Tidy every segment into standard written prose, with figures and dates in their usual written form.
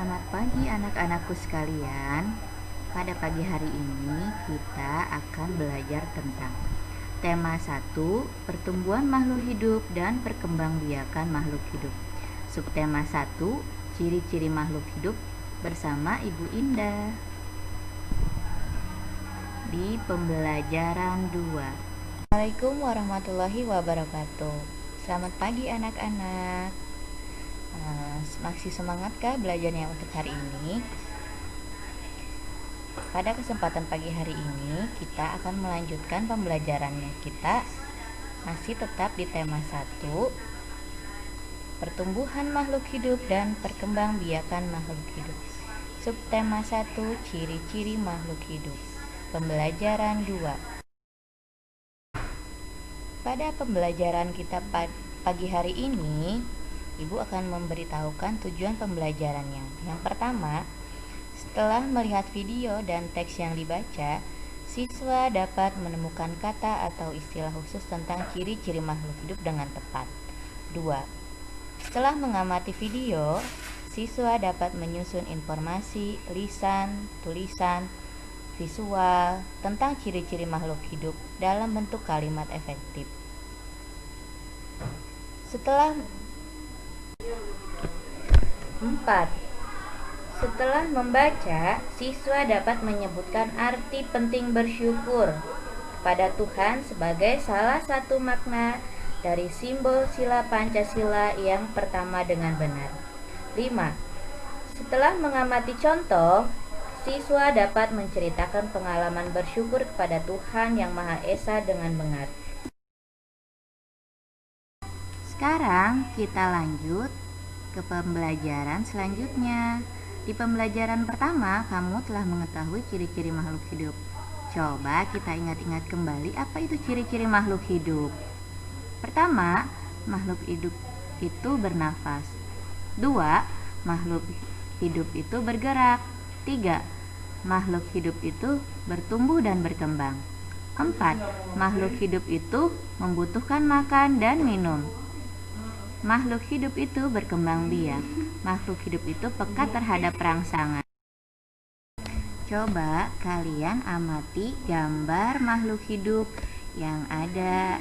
Selamat pagi anak-anakku sekalian. Pada pagi hari ini kita akan belajar tentang tema 1, pertumbuhan makhluk hidup dan perkembangbiakan makhluk hidup. Subtema 1, ciri-ciri makhluk hidup bersama Ibu Indah. Di pembelajaran 2. Assalamualaikum warahmatullahi wabarakatuh. Selamat pagi anak-anak. Masih semangatkah belajarnya untuk hari ini? Pada kesempatan pagi hari ini kita akan melanjutkan pembelajarannya. Kita masih tetap di tema 1, pertumbuhan makhluk hidup dan perkembangbiakan makhluk hidup. Subtema 1, ciri-ciri makhluk hidup. Pembelajaran 2. Pada pembelajaran kita pagi hari ini, Ibu akan memberitahukan tujuan pembelajarannya. Yang pertama, setelah melihat video dan teks yang dibaca, siswa dapat menemukan kata atau istilah khusus tentang ciri-ciri makhluk hidup dengan tepat. 2. Setelah mengamati video, siswa dapat menyusun informasi, lisan, tulisan, visual tentang ciri-ciri makhluk hidup dalam bentuk kalimat efektif. Setelah 4. Setelah membaca, siswa dapat menyebutkan arti penting bersyukur kepada Tuhan sebagai salah satu makna dari simbol sila Pancasila yang pertama dengan benar. 5. Setelah mengamati contoh, siswa dapat menceritakan pengalaman bersyukur kepada Tuhan Yang Maha Esa dengan benar. Sekarang kita lanjut ke pembelajaran selanjutnya. Di pembelajaran pertama, kamu telah mengetahui ciri-ciri makhluk hidup. Coba kita ingat-ingat kembali apa itu ciri-ciri makhluk hidup. Pertama, makhluk hidup itu bernafas. 2. Makhluk hidup itu bergerak. 3. Makhluk hidup itu bertumbuh dan berkembang. 4. Makhluk hidup itu membutuhkan makan dan minum. Makhluk hidup itu berkembang biak. Makhluk hidup itu peka terhadap rangsangan. Coba kalian amati gambar makhluk hidup yang ada.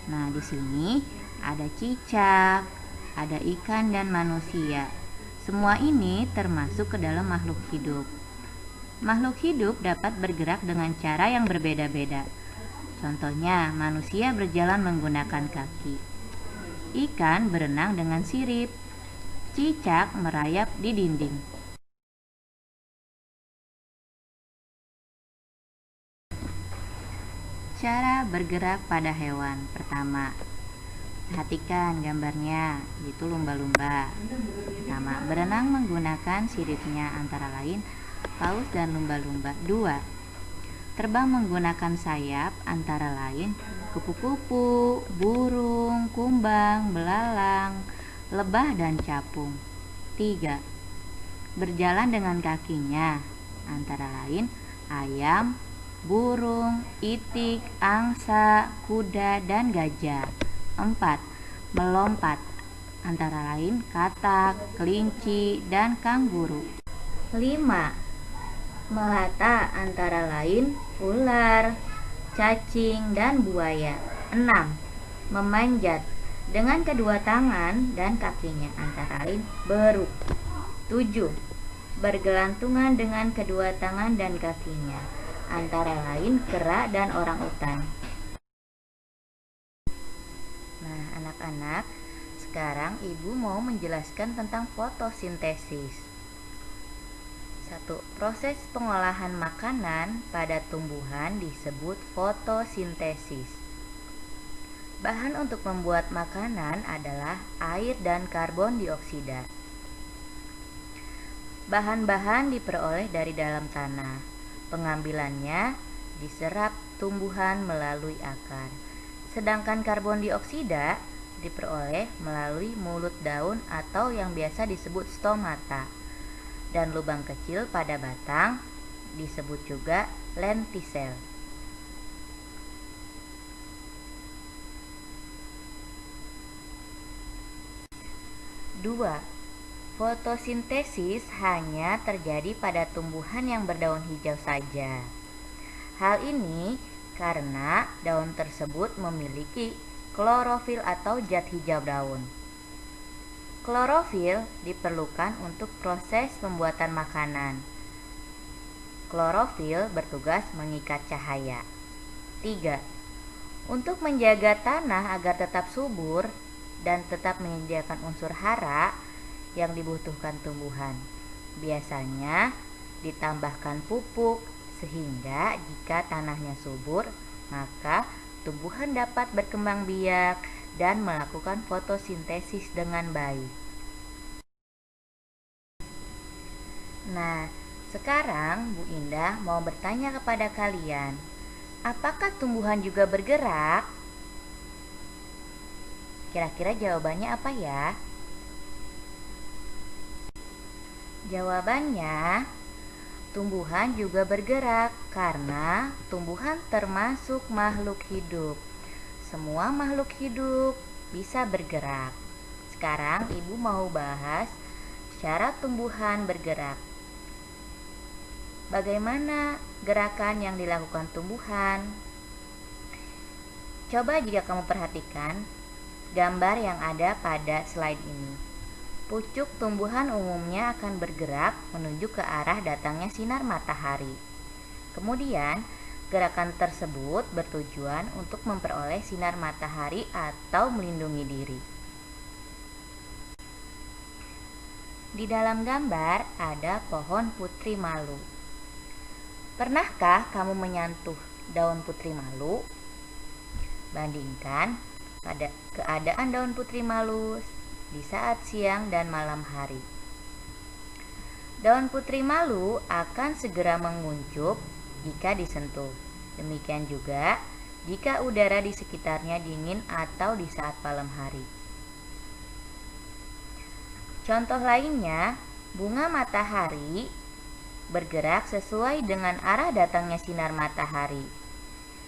Nah, di sini ada cicak, ada ikan dan manusia. Semua ini termasuk ke dalam makhluk hidup. Makhluk hidup dapat bergerak dengan cara yang berbeda-beda. Contohnya, manusia berjalan menggunakan kaki. Ikan berenang dengan sirip. Cicak merayap di dinding. Cara bergerak pada hewan. Pertama, perhatikan gambarnya, yaitu lumba-lumba. Pertama, berenang menggunakan siripnya antara lain paus dan lumba-lumba. 2. Terbang menggunakan sayap antara lain kupu-kupu, burung, kumbang, belalang, lebah, dan capung. 3. Berjalan dengan kakinya antara lain ayam, burung, itik, angsa, kuda, dan gajah. 4. Melompat antara lain katak, kelinci, dan kanguru. 5. Melata antara lain ular, cacing, dan buaya. 6. Memanjat dengan kedua tangan dan kakinya antara lain beruk. 7. Bergelantungan dengan kedua tangan dan kakinya antara lain kera dan orangutan. Nah, anak-anak, sekarang Ibu mau menjelaskan tentang fotosintesis. 1. Proses pengolahan makanan pada tumbuhan disebut fotosintesis. Bahan untuk membuat makanan adalah air dan karbon dioksida. Bahan-bahan diperoleh dari dalam tanah. Pengambilannya diserap tumbuhan melalui akar. Sedangkan karbon dioksida diperoleh melalui mulut daun atau yang biasa disebut stomata. Dan lubang kecil pada batang disebut juga lentisel. 2. Fotosintesis hanya terjadi pada tumbuhan yang berdaun hijau saja. Hal ini karena daun tersebut memiliki klorofil atau zat hijau daun. Klorofil diperlukan untuk proses pembuatan makanan. Klorofil bertugas mengikat cahaya. 3. Untuk menjaga tanah agar tetap subur dan tetap menyediakan unsur hara yang dibutuhkan tumbuhan, biasanya ditambahkan pupuk sehingga jika tanahnya subur, maka tumbuhan dapat berkembang biak dan melakukan fotosintesis dengan baik. Nah, sekarang Bu Indah mau bertanya kepada kalian, apakah tumbuhan juga bergerak? Kira-kira jawabannya apa ya? Jawabannya, tumbuhan juga bergerak karena tumbuhan termasuk makhluk hidup. Semua makhluk hidup bisa bergerak. Sekarang Ibu mau bahas cara tumbuhan bergerak. Bagaimana gerakan yang dilakukan tumbuhan? Coba jika kamu perhatikan gambar yang ada pada slide ini. Pucuk tumbuhan umumnya akan bergerak menuju ke arah datangnya sinar matahari. Kemudian, gerakan tersebut bertujuan untuk memperoleh sinar matahari atau melindungi diri. Di dalam gambar ada pohon putri malu. Pernahkah kamu menyentuh daun putri malu? Bandingkan pada keadaan daun putri malu di saat siang dan malam hari. Daun putri malu akan segera menguncup jika disentuh. Demikian juga jika udara di sekitarnya dingin atau di saat malam hari. Contoh lainnya, bunga matahari bergerak sesuai dengan arah datangnya sinar matahari.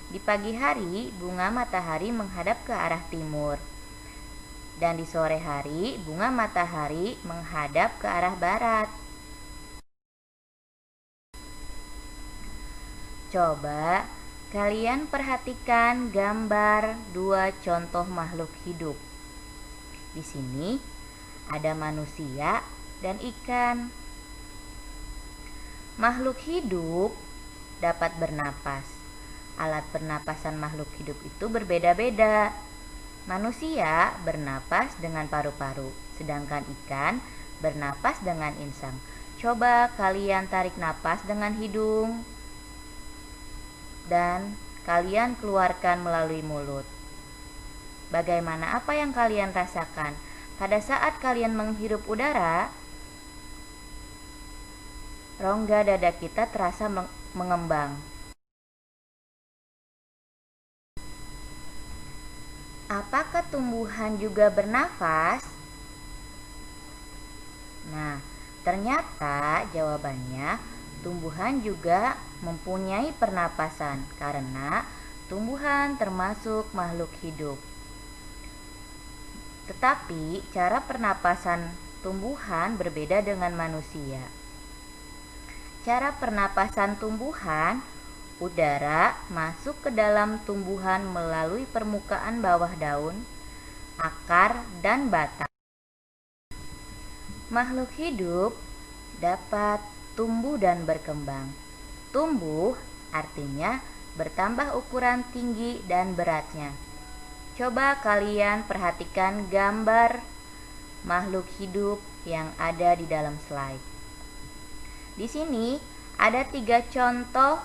Di pagi hari, bunga matahari menghadap ke arah timur. Dan di sore hari, bunga matahari menghadap ke arah barat. Coba kalian perhatikan gambar dua contoh makhluk hidup. Di sini ada manusia dan ikan. Makhluk hidup dapat bernapas. Alat pernapasan makhluk hidup itu berbeda-beda. Manusia bernapas dengan paru-paru, sedangkan ikan bernapas dengan insang. Coba kalian tarik napas dengan hidung dan kalian keluarkan melalui mulut. Bagaimana apa yang kalian rasakan pada saat kalian menghirup udara? Rongga dada kita terasa mengembang. Apakah tumbuhan juga bernafas? Nah, ternyata jawabannya tumbuhan juga mempunyai pernapasan karena tumbuhan termasuk makhluk hidup. Tetapi cara pernapasan tumbuhan berbeda dengan manusia. Cara pernapasan tumbuhan, udara masuk ke dalam tumbuhan melalui permukaan bawah daun, akar, dan batang. Makhluk hidup dapat tumbuh dan berkembang. Tumbuh artinya bertambah ukuran tinggi dan beratnya. Coba kalian perhatikan gambar makhluk hidup yang ada di dalam slide. Di sini ada 3 contoh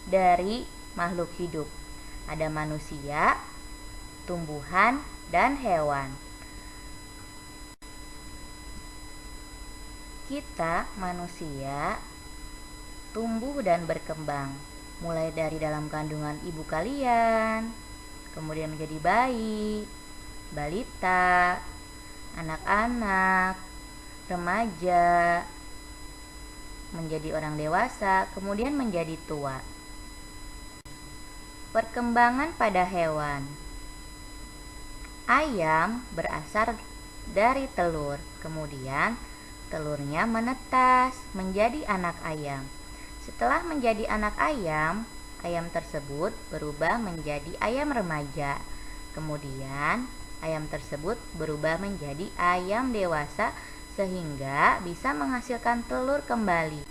dari makhluk hidup. Ada manusia, tumbuhan, dan hewan. Kita manusia tumbuh dan berkembang, mulai dari dalam kandungan ibu kalian, kemudian menjadi bayi, balita, anak-anak, remaja, menjadi orang dewasa, kemudian menjadi tua. Perkembangan pada hewan. Ayam berasal dari telur, Kemudian telurnya menetas menjadi anak ayam. Setelah menjadi anak ayam, ayam tersebut berubah menjadi ayam remaja. Kemudian ayam tersebut berubah menjadi ayam dewasa sehingga bisa menghasilkan telur kembali.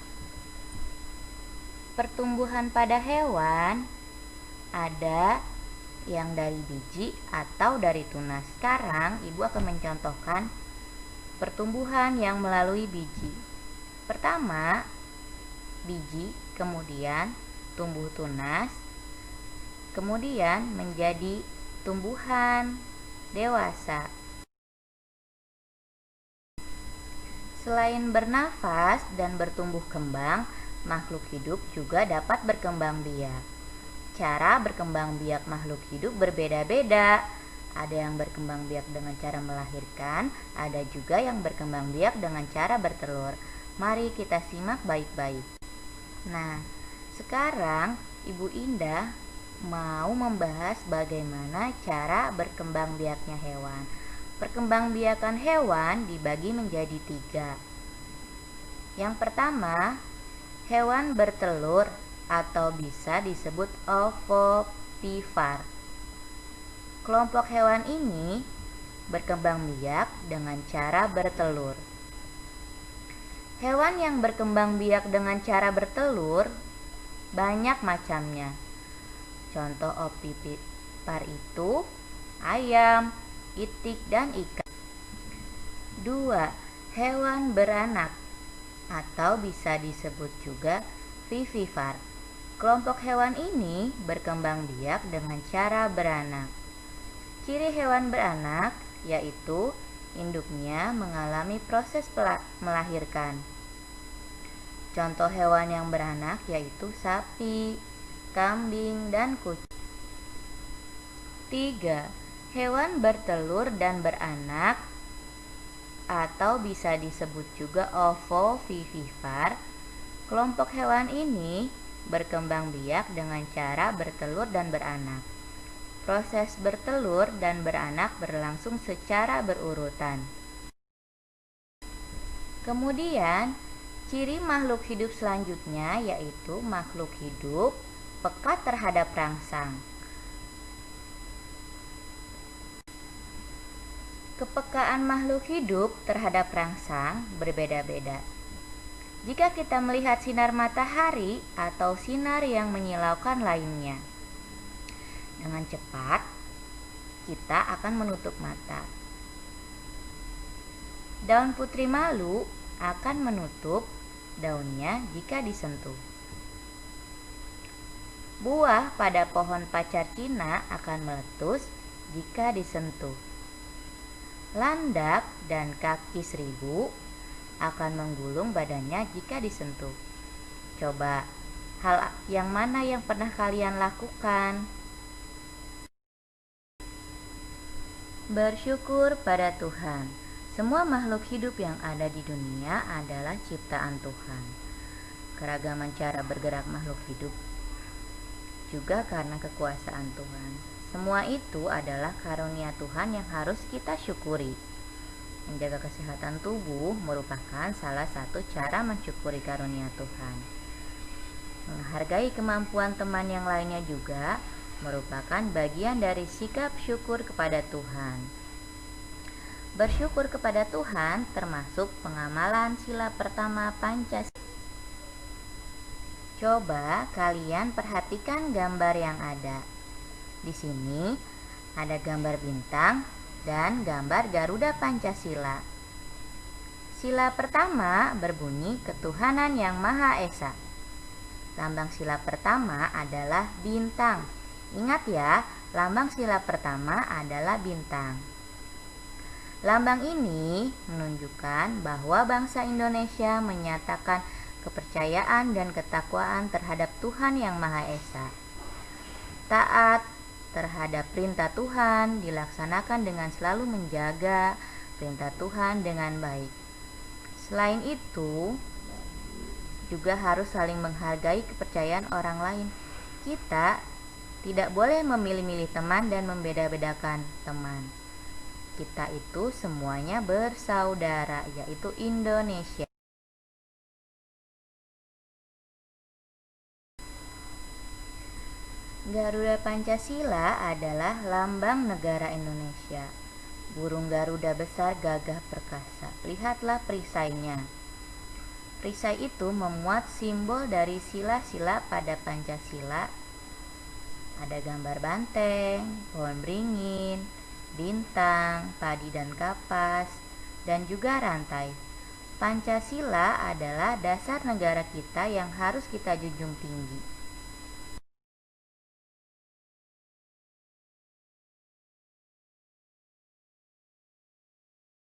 Pertumbuhan pada hewan ada yang dari biji atau dari tunas. Sekarang ibu akan mencontohkan pertumbuhan yang melalui biji. Pertama, biji, kemudian tumbuh tunas, kemudian menjadi tumbuhan dewasa. Selain bernafas dan bertumbuh kembang, makhluk hidup juga dapat berkembang biak. Cara berkembang biak makhluk hidup berbeda-beda. Ada yang berkembang biak dengan cara melahirkan, ada juga yang berkembang biak dengan cara bertelur. Mari kita simak baik-baik. Nah, sekarang Ibu Indah mau membahas bagaimana cara berkembang biaknya hewan. Perkembangbiakan hewan dibagi menjadi 3. Yang pertama, hewan bertelur atau bisa disebut ovovivivar. Kelompok hewan ini berkembang biak dengan cara bertelur. Hewan yang berkembang biak dengan cara bertelur banyak macamnya. Contoh ovovivivar itu ayam, itik, dan ikan. 2. Hewan beranak atau bisa disebut juga vivivar. Kelompok hewan ini berkembang biak dengan cara beranak. Ciri hewan beranak yaitu induknya mengalami proses melahirkan. Contoh hewan yang beranak yaitu sapi, kambing, dan kucing. 3. Hewan bertelur dan beranak atau bisa disebut juga ovovivivar. Kelompok hewan ini berkembang biak dengan cara bertelur dan beranak. Proses bertelur dan beranak berlangsung secara berurutan. Kemudian, ciri makhluk hidup selanjutnya yaitu makhluk hidup peka terhadap rangsang. Kepekaan makhluk hidup terhadap rangsang berbeda-beda. Jika kita melihat sinar matahari atau sinar yang menyilaukan lainnya, dengan cepat kita akan menutup mata. Daun putri malu akan menutup daunnya jika disentuh. Buah pada pohon pacar Cina akan meletus jika disentuh. Landak dan kaki seribu akan menggulung badannya jika disentuh. Coba, hal yang mana yang pernah kalian lakukan? Bersyukur pada Tuhan. Semua makhluk hidup yang ada di dunia adalah ciptaan Tuhan. Keragaman cara bergerak makhluk hidup juga karena kekuasaan Tuhan. Semua itu adalah karunia Tuhan yang harus kita syukuri. Menjaga kesehatan tubuh merupakan salah satu cara mensyukuri karunia Tuhan. Menghargai kemampuan teman yang lainnya juga merupakan bagian dari sikap syukur kepada Tuhan. Bersyukur kepada Tuhan termasuk pengamalan sila pertama Pancasila. Coba kalian perhatikan gambar yang ada. Di sini ada gambar bintang dan gambar Garuda Pancasila. Sila pertama berbunyi ketuhanan yang Maha Esa. Lambang sila pertama adalah bintang. Ingat ya, lambang sila pertama adalah bintang. Lambang ini menunjukkan bahwa bangsa Indonesia menyatakan kepercayaan dan ketakwaan terhadap Tuhan yang Maha Esa. Taat terhadap perintah Tuhan dilaksanakan dengan selalu menjaga perintah Tuhan dengan baik. Selain itu, juga harus saling menghargai kepercayaan orang lain. Kita tidak boleh memilih-milih teman dan membeda-bedakan teman. kita itu semuanya bersaudara, yaitu Indonesia. Garuda Pancasila adalah lambang negara Indonesia. Burung Garuda besar gagah perkasa. Lihatlah perisainya. Perisai itu memuat simbol dari sila-sila pada Pancasila. Ada gambar banteng, pohon beringin, bintang, padi dan kapas, dan juga rantai. Pancasila adalah dasar negara kita yang harus kita junjung tinggi.